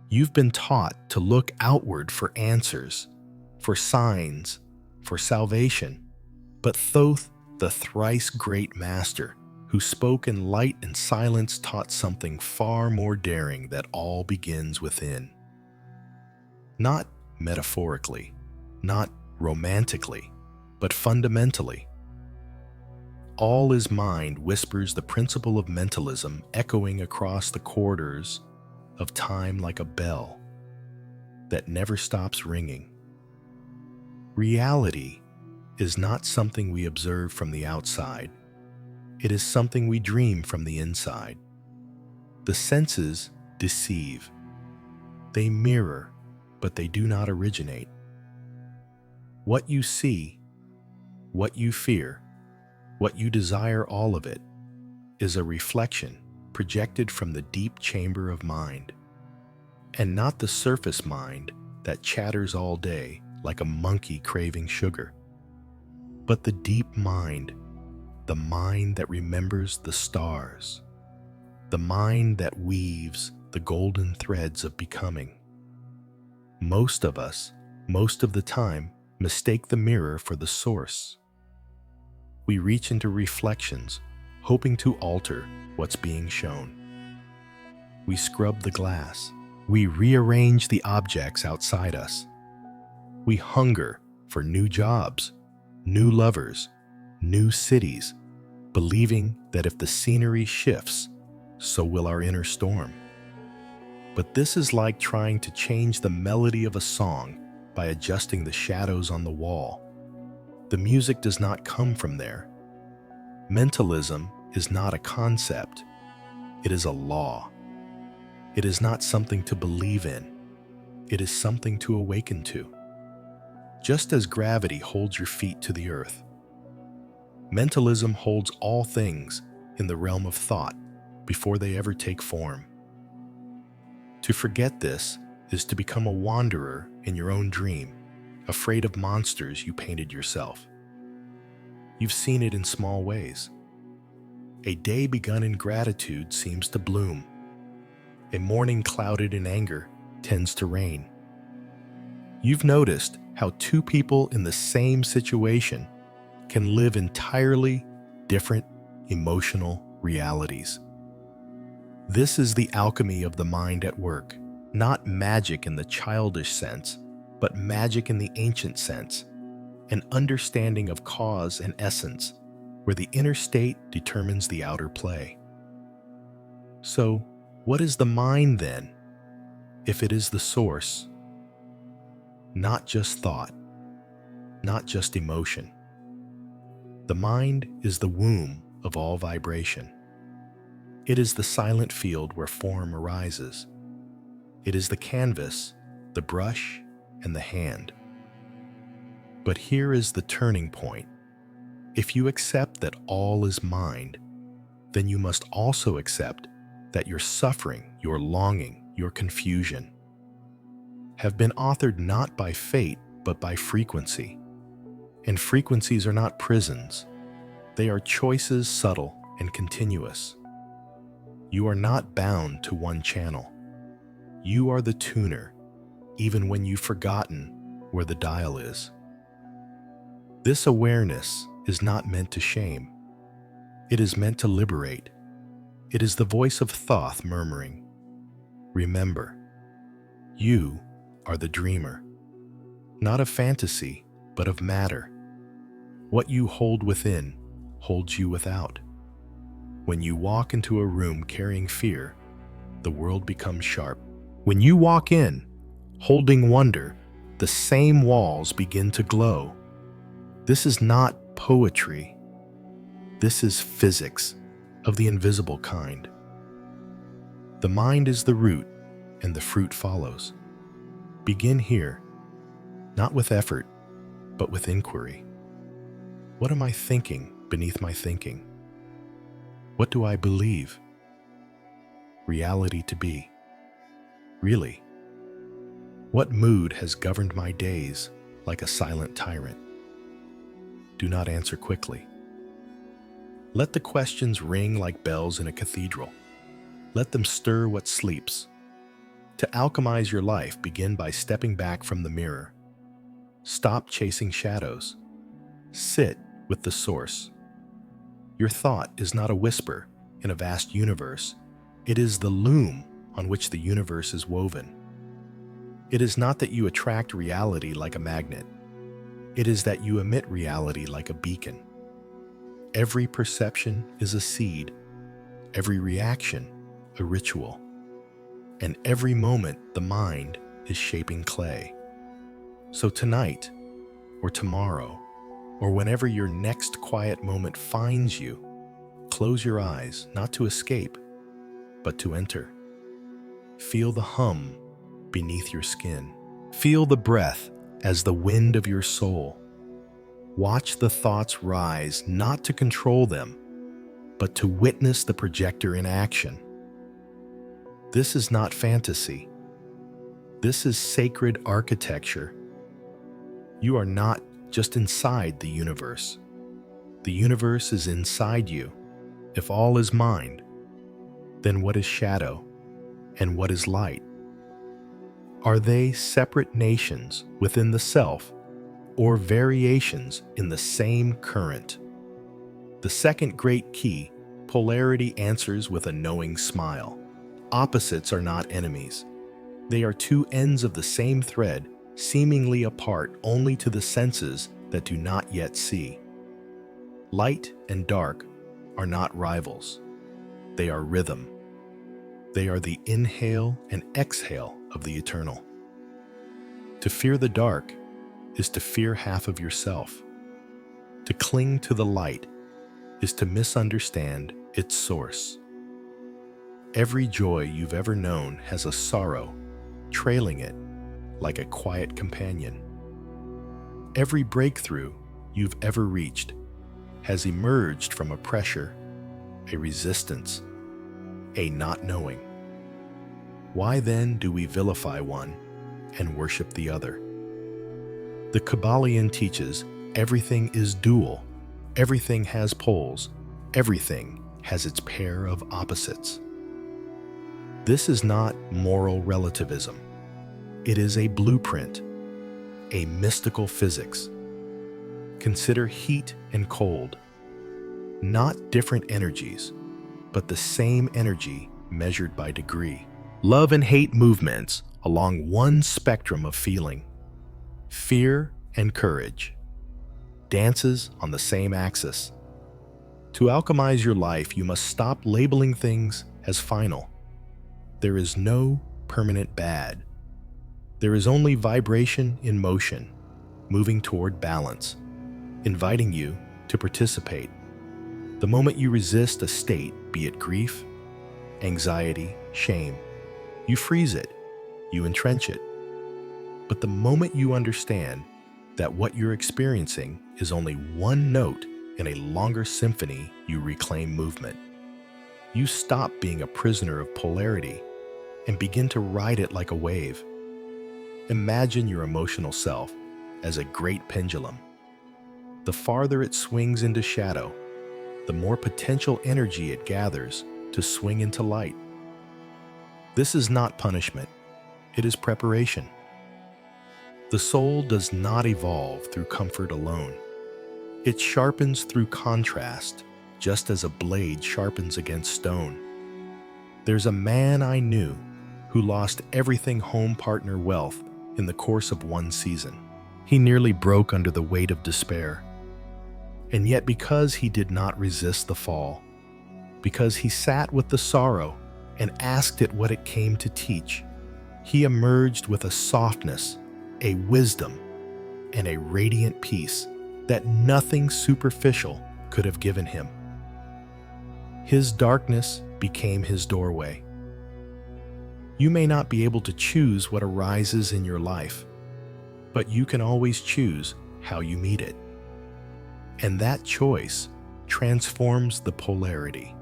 You've been taught to look outward for answers, for signs, for salvation. But Thoth, the thrice great master, who spoke in light and silence, taught something far more daring, that all begins within. Not metaphorically, not romantically, but fundamentally. All is mind, whispers the principle of mentalism, echoing across the corridors of time like a bell that never stops ringing. Reality is not something we observe from the outside. It is something we dream from the inside. The senses deceive. They mirror, but they do not originate. What you see, what you fear, what you desire, all of it is a reflection projected from the deep chamber of mind, and not the surface mind that chatters all day like a monkey craving sugar, but the deep mind, the mind that remembers the stars, the mind that weaves the golden threads of becoming. Most of us, most of the time, mistake the mirror for the source. We reach into reflections, hoping to alter what's being shown. We scrub the glass. We rearrange the objects outside us. We hunger for new jobs, new lovers, new cities, believing that if the scenery shifts, so will our inner storm. But this is like trying to change the melody of a song by adjusting the shadows on the wall. The music does not come from there. Mentalism is not a concept. It is a law. It is not something to believe in. It is something to awaken to. Just as gravity holds your feet to the earth, mentalism holds all things in the realm of thought before they ever take form. To forget this is to become a wanderer in your own dream, afraid of monsters you painted yourself. You've seen it in small ways. A day begun in gratitude seems to bloom. A morning clouded in anger tends to rain. You've noticed how two people in the same situation can live entirely different emotional realities. This is the alchemy of the mind at work, not magic in the childish sense, but magic in the ancient sense, an understanding of cause and essence, where the inner state determines the outer play. So, what is the mind then, if it is the source? Not just thought, not just emotion. The mind is the womb of all vibration. It is the silent field where form arises. It is the canvas, the brush, and the hand. But here is the turning point. If you accept that all is mind, then you must also accept that your suffering, your longing, your confusion have been authored not by fate, but by frequency. And frequencies are not prisons. They are choices, subtle and continuous. You are not bound to one channel. You are the tuner, even when you've forgotten where the dial is. This awareness is not meant to shame. It is meant to liberate. It is the voice of Thoth murmuring, "Remember, you are the dreamer, not of fantasy, but of matter. What you hold within holds you without. When you walk into a room carrying fear, the world becomes sharp. When you walk in, holding wonder, the same walls begin to glow. This is not poetry. This is physics of the invisible kind. The mind is the root, and the fruit follows. Begin here, not with effort, but with inquiry. What am I thinking beneath my thinking? What do I believe reality to be? Really? What mood has governed my days like a silent tyrant? Do not answer quickly. Let the questions ring like bells in a cathedral. Let them stir what sleeps. To alchemize your life, begin by stepping back from the mirror. Stop chasing shadows. Sit with the source. Your thought is not a whisper in a vast universe. It is the loom on which the universe is woven. It is not that you attract reality like a magnet. It is that you emit reality like a beacon. Every perception is a seed, every reaction a ritual, and every moment the mind is shaping clay. So tonight, or tomorrow, or whenever your next quiet moment finds you, close your eyes, not to escape, but to enter. Feel the hum beneath your skin. Feel the breath as the wind of your soul. Watch the thoughts rise, not to control them, but to witness the projector in action. This is not fantasy. This is sacred architecture. You are not just inside the universe. The universe is inside you. If all is mind, then what is shadow and what is light? Are they separate nations within the self or variations in the same current? The second great key, polarity, answers with a knowing smile. Opposites are not enemies. They are two ends of the same thread, seemingly apart only to the senses that do not yet see. Light and dark are not rivals. They are rhythm. They are the inhale and exhale of the eternal. To fear the dark is to fear half of yourself. To cling to the light is to misunderstand its source. Every joy you've ever known has a sorrow trailing it like a quiet companion. Every breakthrough you've ever reached has emerged from a pressure, a resistance, a not knowing. Why then do we vilify one and worship the other? The Kabbalion teaches everything is dual, everything has poles, everything has its pair of opposites. This is not moral relativism. It is a blueprint, a mystical physics. Consider heat and cold, not different energies, but the same energy measured by degree. Love and hate movements along one spectrum of feeling. Fear and courage, dances on the same axis. To alchemize your life, you must stop labeling things as final. There is no permanent bad. There is only vibration in motion, moving toward balance, inviting you to participate. The moment you resist a state, be it grief, anxiety, shame, you freeze it, you entrench it. But the moment you understand that what you're experiencing is only one note in a longer symphony, you reclaim movement. You stop being a prisoner of polarity and begin to ride it like a wave. Imagine your emotional self as a great pendulum. The farther it swings into shadow, the more potential energy it gathers to swing into light. This is not punishment, it is preparation. The soul does not evolve through comfort alone. It sharpens through contrast, just as a blade sharpens against stone. There's a man I knew who lost everything, home, partner, wealth, in the course of one season. He nearly broke under the weight of despair. And yet, because he did not resist the fall, because he sat with the sorrow and asked it what it came to teach, he emerged with a softness, a wisdom, and a radiant peace that nothing superficial could have given him. His darkness became his doorway. You may not be able to choose what arises in your life, but you can always choose how you meet it. And that choice transforms the polarity.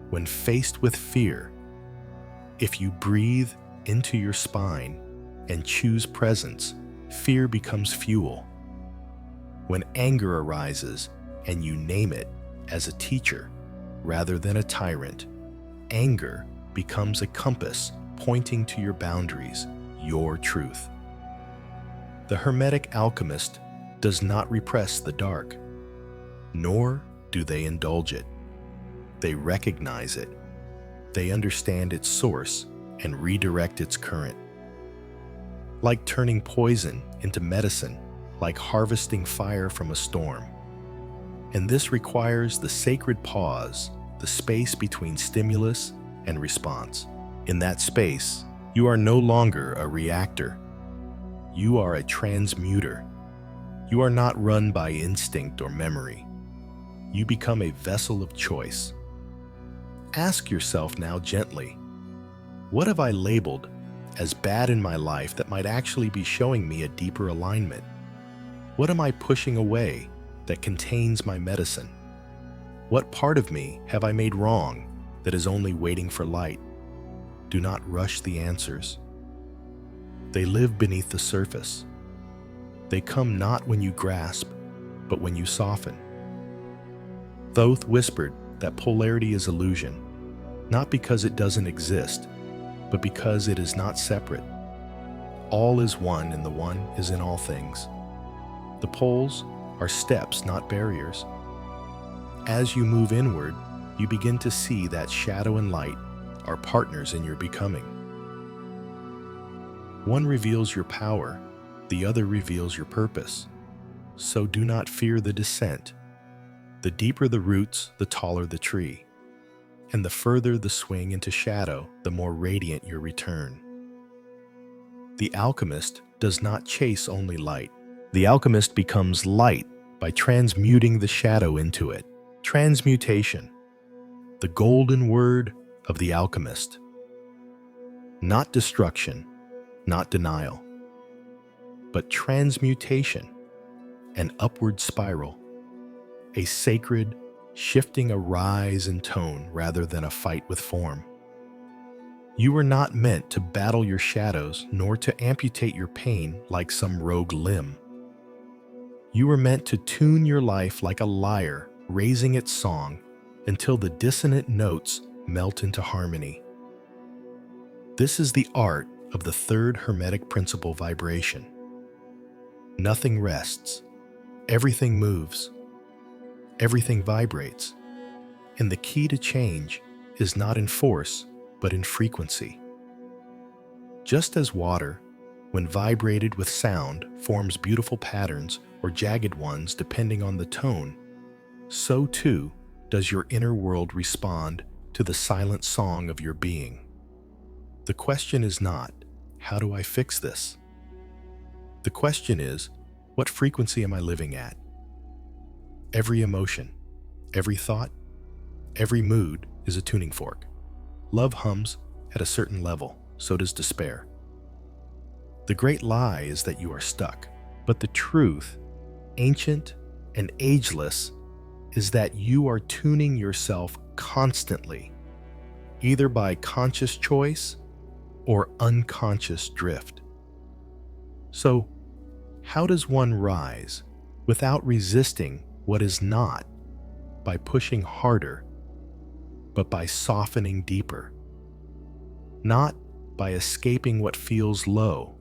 When faced with fear, if you breathe into your spine and choose presence, fear becomes fuel. When anger arises and you name it as a teacher rather than a tyrant, anger becomes a compass pointing to your boundaries, your truth. The Hermetic alchemist does not repress the dark, nor do they indulge it. They recognize it. They understand its source and redirect its current. Like turning poison into medicine, like harvesting fire from a storm. And this requires the sacred pause, the space between stimulus and response. In that space, you are no longer a reactor. You are a transmuter. You are not run by instinct or memory. You become a vessel of choice. Ask yourself now gently, what have I labeled as bad in my life that might actually be showing me a deeper alignment? What am I pushing away that contains my medicine? What part of me have I made wrong that is only waiting for light? Do not rush the answers. They live beneath the surface. They come not when you grasp, but when you soften. Thoth whispered that polarity is illusion, not because it doesn't exist, but because it is not separate. All is one, and the one is in all things. The poles are steps, not barriers. As you move inward, you begin to see that shadow and light are partners in your becoming. One reveals your power, the other reveals your purpose. So do not fear the descent. The deeper the roots, the taller the tree. And the further the swing into shadow, the more radiant your return. The alchemist does not chase only light. The alchemist becomes light by transmuting the shadow into it. Transmutation, the golden word of the alchemist. Not destruction, not denial, but transmutation, an upward spiral, a sacred shifting, a rise in tone rather than a fight with form. You were not meant to battle your shadows nor to amputate your pain like some rogue limb. You were meant to tune your life like a lyre, raising its song until the dissonant notes melt into harmony. This is the art of the third Hermetic Principle vibration. Nothing rests. Everything moves. Everything vibrates. And the key to change is not in force, but in frequency. Just as water, when vibrated with sound, forms beautiful patterns or jagged ones depending on the tone, so too does your inner world respond to the silent song of your being. The question is not, how do I fix this? The question is, what frequency am I living at? Every emotion, every thought, every mood is a tuning fork. Love hums at a certain level, so does despair. The great lie is that you are stuck, but the truth, ancient and ageless, is that you are tuning yourself constantly, either by conscious choice or unconscious drift. So, how does one rise without resisting what is not by pushing harder, but by softening deeper? Not by escaping what feels low,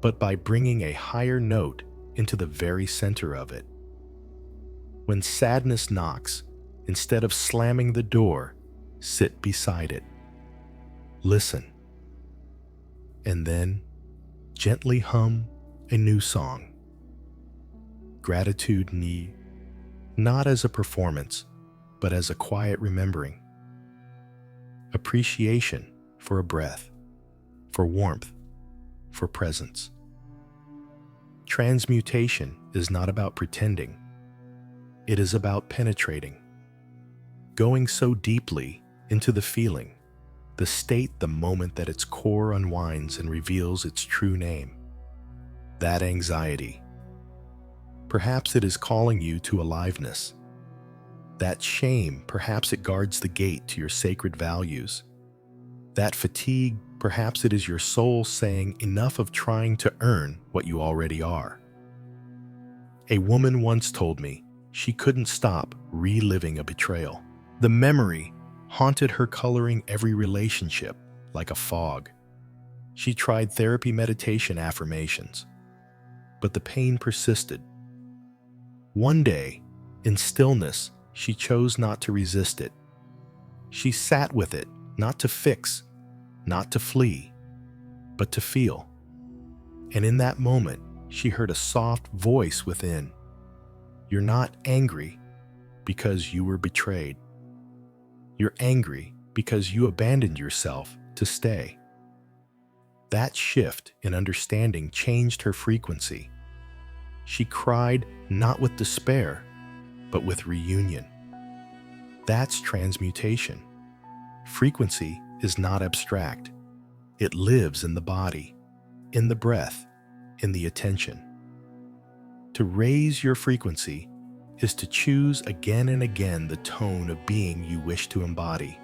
but by bringing a higher note into the very center of it. When sadness knocks, instead of slamming the door, sit beside it. Listen. And then gently hum a new song. Gratitude not as a performance, but as a quiet remembering. Appreciation for a breath, for warmth, for presence. Transmutation is not about pretending. It is about penetrating, going so deeply into the feeling, the state, the moment that its core unwinds and reveals its true name. That anxiety. Perhaps it is calling you to aliveness. That shame, perhaps it guards the gate to your sacred values. That fatigue, perhaps it is your soul saying enough of trying to earn what you already are. A woman once told me she couldn't stop reliving a betrayal. The memory haunted her, coloring every relationship, like a fog. She tried therapy, meditation, affirmations, but the pain persisted. One day, in stillness, she chose not to resist it. She sat with it, not to fix, not to flee, but to feel. And in that moment, she heard a soft voice within. You're not angry because you were betrayed. You're angry because you abandoned yourself to stay. That shift in understanding changed her frequency. She cried not with despair, but with reunion. That's transmutation. Frequency is not abstract. It lives in the body, in the breath, in the attention. To raise your frequency is to choose again and again the tone of being you wish to embody.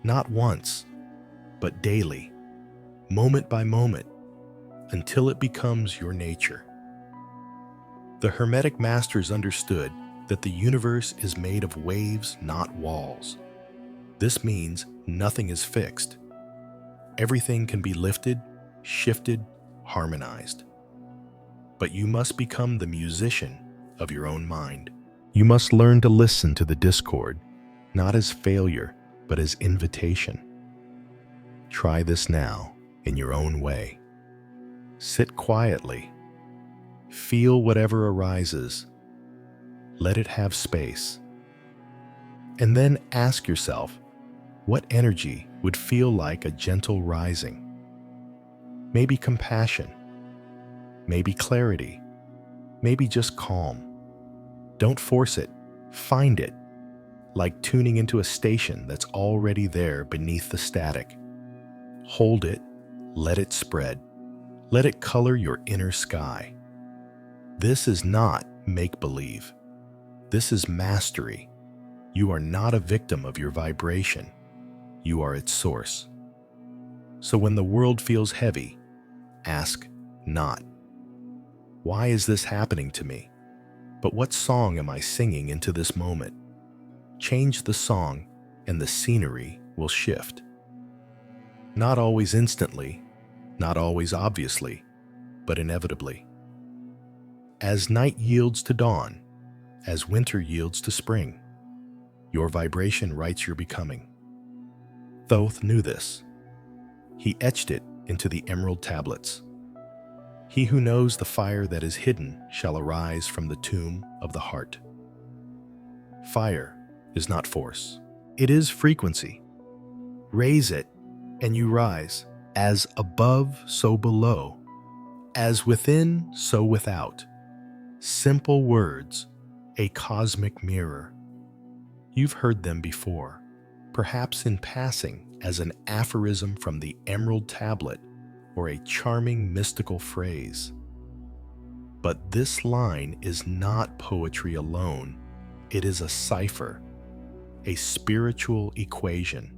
Not once, but daily, moment by moment, until it becomes your nature. The Hermetic masters understood that the universe is made of waves, not walls. This means nothing is fixed. Everything can be lifted, shifted, harmonized. But you must become the musician of your own mind. You must learn to listen to the discord, not as failure, but as invitation. Try this now in your own way. Sit quietly. Feel whatever arises. Let it have space. And then ask yourself, what energy would feel like a gentle rising? Maybe compassion, maybe clarity, maybe just calm. Don't force it, find it, like tuning into a station that's already there beneath the static. Hold it, let it spread, let it color your inner sky. This is not make-believe. This is mastery. You are not a victim of your vibration. You are its source. So when the world feels heavy, ask not, why is this happening to me? But what song am I singing into this moment? Change the song and the scenery will shift. Not always instantly, not always obviously, but inevitably. As night yields to dawn, as winter yields to spring, your vibration writes your becoming. Thoth knew this. He etched it into the emerald tablets. He who knows the fire that is hidden shall arise from the tomb of the heart. Fire is not force. It is frequency. Raise it, and you rise. As above, so below. As within, so without. Simple words, a cosmic mirror. You've heard them before, perhaps in passing as an aphorism from the emerald tablet or a charming mystical phrase. But this line is not poetry alone. It is a cipher, a spiritual equation,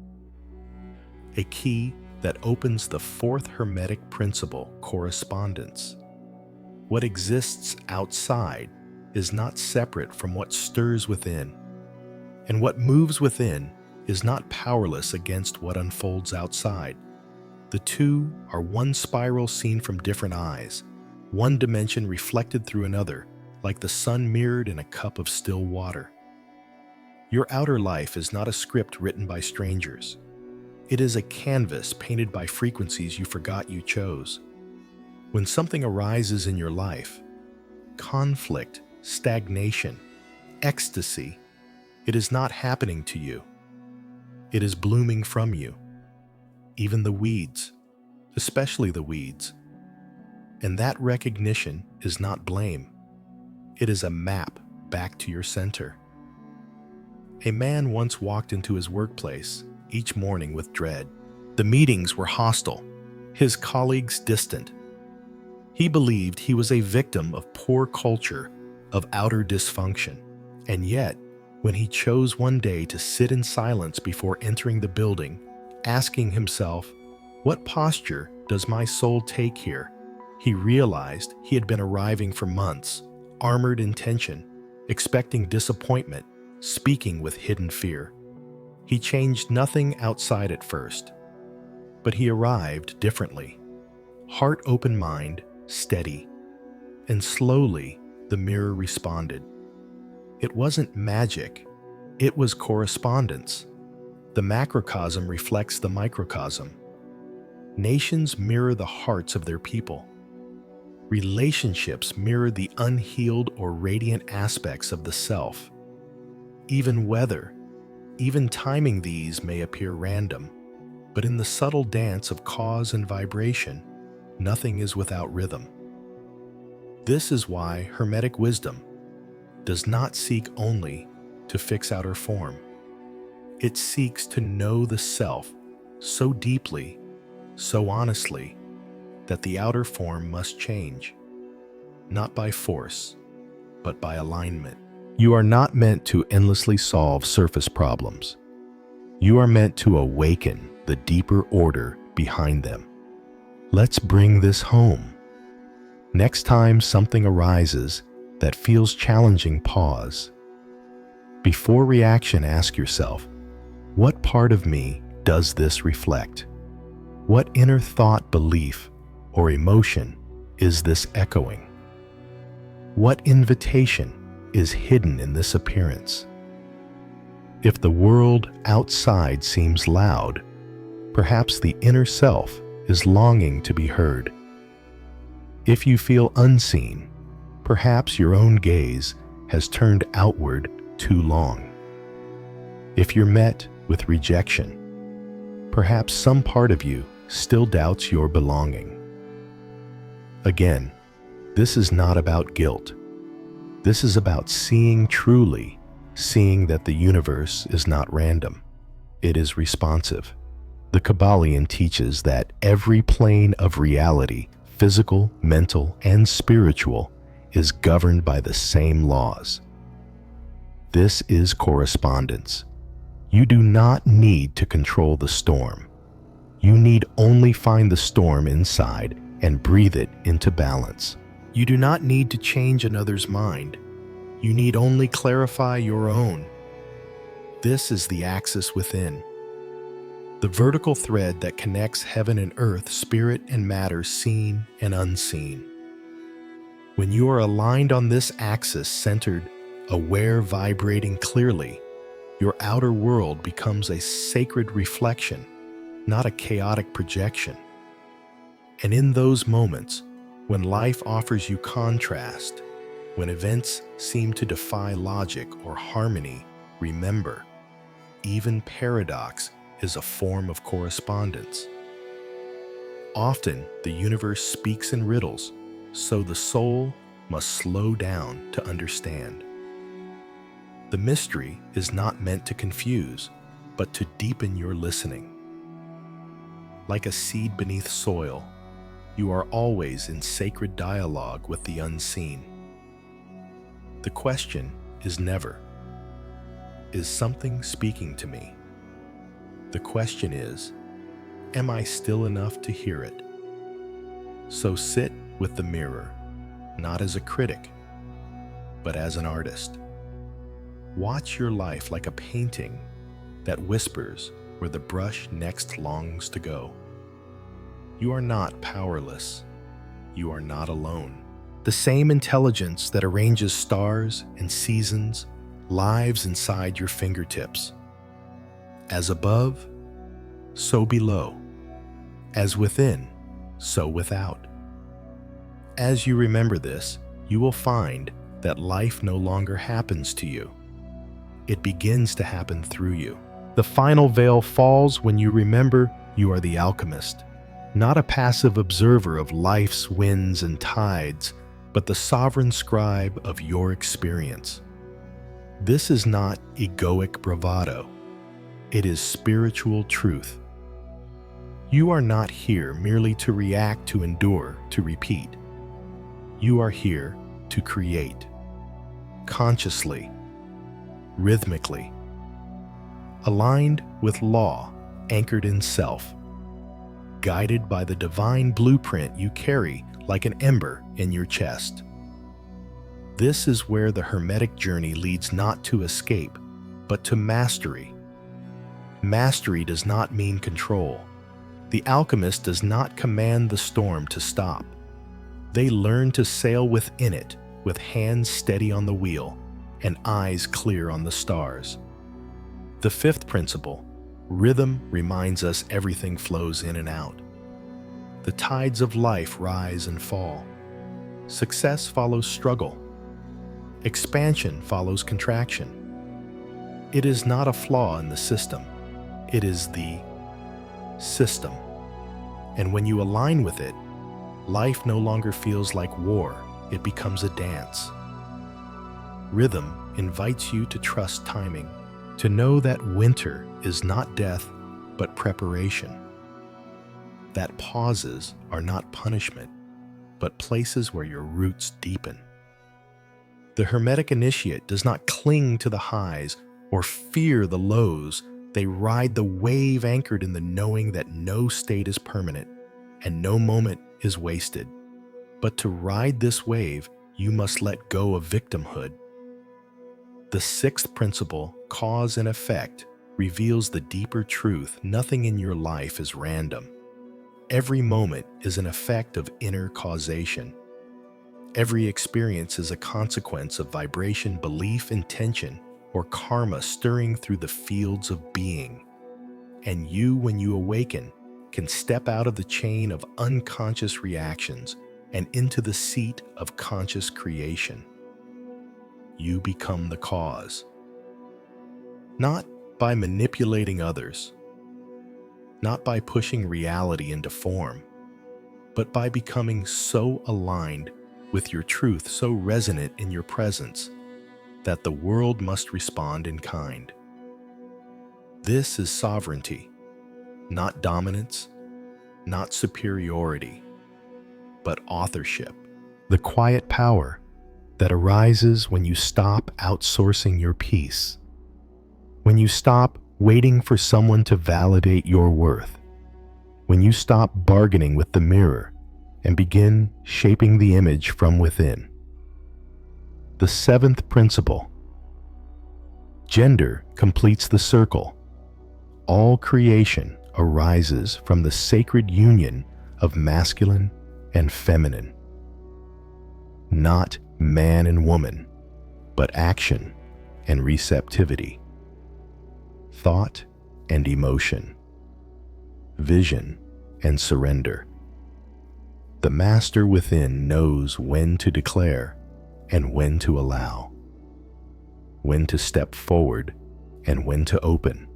a key that opens the fourth Hermetic principle, correspondence. What exists outside is not separate from what stirs within, and what moves within is not powerless against what unfolds outside. The two are one spiral seen from different eyes, one dimension reflected through another, like the sun mirrored in a cup of still water. Your outer life is not a script written by strangers. It is a canvas painted by frequencies you forgot you chose. When something arises in your life, conflict, stagnation, ecstasy, it is not happening to you. It is blooming from you. Even the weeds, especially the weeds. And that recognition is not blame. It is a map back to your center. A man once walked into his workplace each morning with dread. The meetings were hostile, his colleagues distant. He believed he was a victim of poor culture, of outer dysfunction. And yet, when he chose one day to sit in silence before entering the building, asking himself, "What posture does my soul take here?" he realized he had been arriving for months, armored in tension, expecting disappointment, speaking with hidden fear. He changed nothing outside at first. But he arrived differently. Heart open mind, steady. And slowly, the mirror responded. It wasn't magic. It was correspondence. The macrocosm reflects the microcosm. Nations mirror the hearts of their people. Relationships mirror the unhealed or radiant aspects of the self. Even weather, even timing, these may appear random, but in the subtle dance of cause and vibration, nothing is without rhythm. This is why Hermetic wisdom does not seek only to fix outer form. It seeks to know the self so deeply, so honestly, that the outer form must change, not by force, but by alignment. You are not meant to endlessly solve surface problems. You are meant to awaken the deeper order behind them. Let's bring this home. Next time something arises that feels challenging, pause. Before reaction, ask yourself, what part of me does this reflect? What inner thought, belief, or emotion is this echoing? What invitation is hidden in this appearance? If the world outside seems loud, perhaps the inner self is longing to be heard. If you feel unseen, perhaps your own gaze has turned outward too long. If you're met with rejection, perhaps some part of you still doubts your belonging. Again, this is not about guilt. This is about seeing truly, seeing that the universe is not random. It is responsive. The Kabbalion teaches that every plane of reality, physical, mental, and spiritual, is governed by the same laws. This is correspondence. You do not need to control the storm. You need only find the storm inside and breathe it into balance. You do not need to change another's mind. You need only clarify your own. This is the axis within. The vertical thread that connects heaven and earth, spirit and matter, seen and unseen. When you are aligned on this axis, centered, aware, vibrating clearly, your outer world becomes a sacred reflection, not a chaotic projection. And in those moments, when life offers you contrast, when events seem to defy logic or harmony, remember, even paradox is a form of correspondence. Often, the universe speaks in riddles, so the soul must slow down to understand. The mystery is not meant to confuse, but to deepen your listening. Like a seed beneath soil, you are always in sacred dialogue with the unseen. The question is never, is something speaking to me? The question is, am I still enough to hear it? So sit with the mirror, not as a critic, but as an artist. Watch your life like a painting that whispers where the brush next longs to go. You are not powerless. You are not alone. The same intelligence that arranges stars and seasons lives inside your fingertips. As above, so below. As within, so without. As you remember this, you will find that life no longer happens to you. It begins to happen through you. The final veil falls when you remember you are the alchemist, not a passive observer of life's winds and tides, but the sovereign scribe of your experience. This is not egoic bravado. It is spiritual truth. You are not here merely to react, to endure, to repeat. You are here to create, consciously, rhythmically, aligned with law, anchored in self, guided by the divine blueprint you carry like an ember in your chest. This is where the Hermetic journey leads not to escape, but to mastery. Mastery does not mean control. The alchemist does not command the storm to stop. They learn to sail within it, with hands steady on the wheel and eyes clear on the stars. The fifth principle, rhythm, reminds us everything flows in and out. The tides of life rise and fall. Success follows struggle. Expansion follows contraction. It is not a flaw in the system. It is the system. And when you align with it, life no longer feels like war. It becomes a dance. Rhythm invites you to trust timing, to know that winter is not death, but preparation. That pauses are not punishment, but places where your roots deepen. The Hermetic initiate does not cling to the highs or fear the lows. They ride the wave anchored in the knowing that no state is permanent and no moment is wasted. But to ride this wave, you must let go of victimhood. The sixth principle, cause and effect, reveals the deeper truth: nothing in your life is random. Every moment is an effect of inner causation. Every experience is a consequence of vibration, belief, intention, or karma stirring through the fields of being. And you, when you awaken, can step out of the chain of unconscious reactions and into the seat of conscious creation. You become the cause. Not by manipulating others, not by pushing reality into form, but by becoming so aligned with your truth, so resonant in your presence, that the world must respond in kind. This is sovereignty, not dominance, not superiority, but authorship. The quiet power that arises when you stop outsourcing your peace, when you stop waiting for someone to validate your worth, when you stop bargaining with the mirror and begin shaping the image from within. The seventh principle, gender completes the circle. All creation arises from the sacred union of masculine and feminine. Not man and woman, but action and receptivity, thought and emotion, vision and surrender. The master within knows when to declare and when to allow, when to step forward and when to open.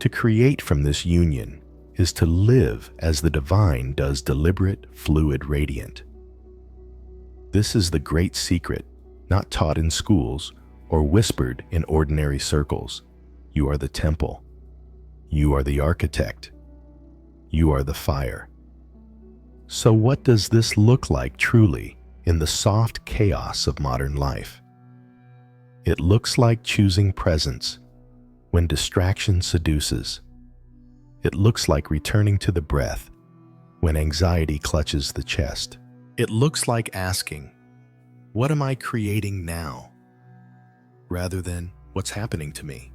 To create from this union is to live as the divine does, deliberate, fluid, radiant. This is the great secret, not taught in schools or whispered in ordinary circles. You are the temple. You are the architect. You are the fire. So what does this look like truly in the soft chaos of modern life? It looks like choosing presence when distraction seduces. It looks like returning to the breath when anxiety clutches the chest. It looks like asking, what am I creating now, rather than what's happening to me?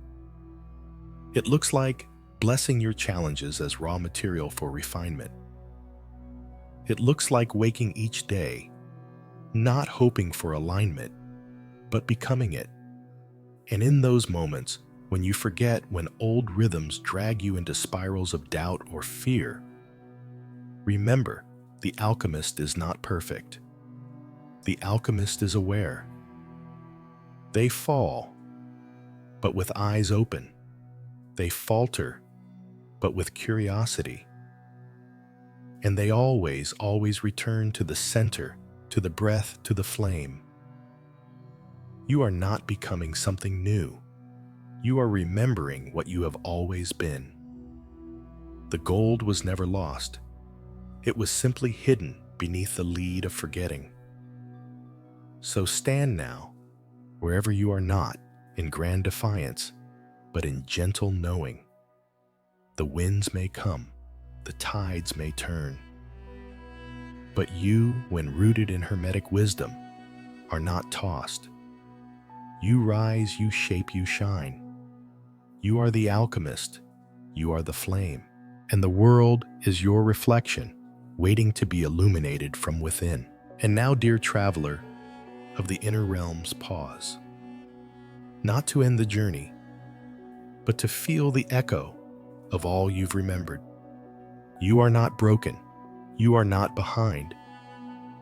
It looks like blessing your challenges as raw material for refinement. It looks like waking each day, not hoping for alignment, but becoming it. And in those moments, when you forget, when old rhythms drag you into spirals of doubt or fear, remember, the alchemist is not perfect. The alchemist is aware. They fall, but with eyes open. They falter, but with curiosity. And they always return to the center, to the breath, to the flame. You are not becoming something new. You are remembering what you have always been. The gold was never lost. It was simply hidden beneath the lead of forgetting. So stand now, wherever you are, not in grand defiance, but in gentle knowing. The winds may come, the tides may turn, but you, when rooted in Hermetic wisdom, are not tossed. You rise, you shape, you shine. You are the alchemist. You are the flame. and the world is your reflection, waiting to be illuminated from within. And now, dear traveler of the inner realms, pause. Not to end the journey, but to feel the echo of all you've remembered. You are not broken. You are not behind.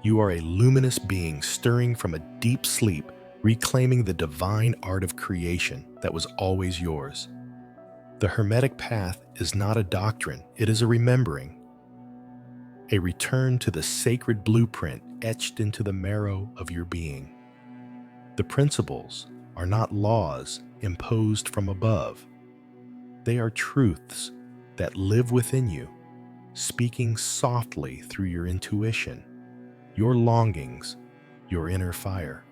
You are a luminous being stirring from a deep sleep, reclaiming the divine art of creation that was always yours. The Hermetic path is not a doctrine, it is a remembering, a return to the sacred blueprint etched into the marrow of your being. The principles are not laws imposed from above. They are truths that live within you, speaking softly through your intuition, your longings, your inner fire.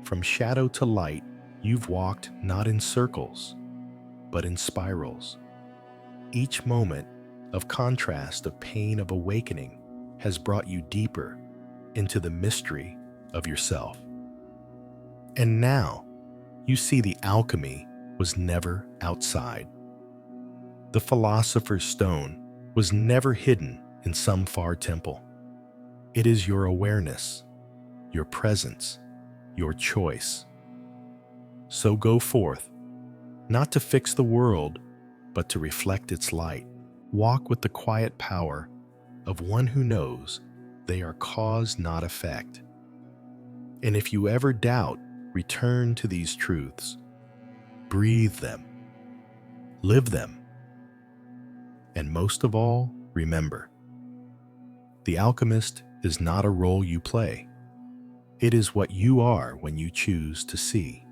From shadow to light, you've walked not in circles, but in spirals. Each moment of contrast, of pain, of awakening has brought you deeper into the mystery of yourself. And now you see the alchemy was never outside. The philosopher's stone was never hidden in some far temple. It is your awareness, your presence, your choice. So go forth, not to fix the world, but to reflect its light. Walk with the quiet power of one who knows they are cause, not effect. And if you ever doubt, return to these truths. Breathe them. Live them. And most of all, remember, the alchemist is not a role you play. It is what you are when you choose to see.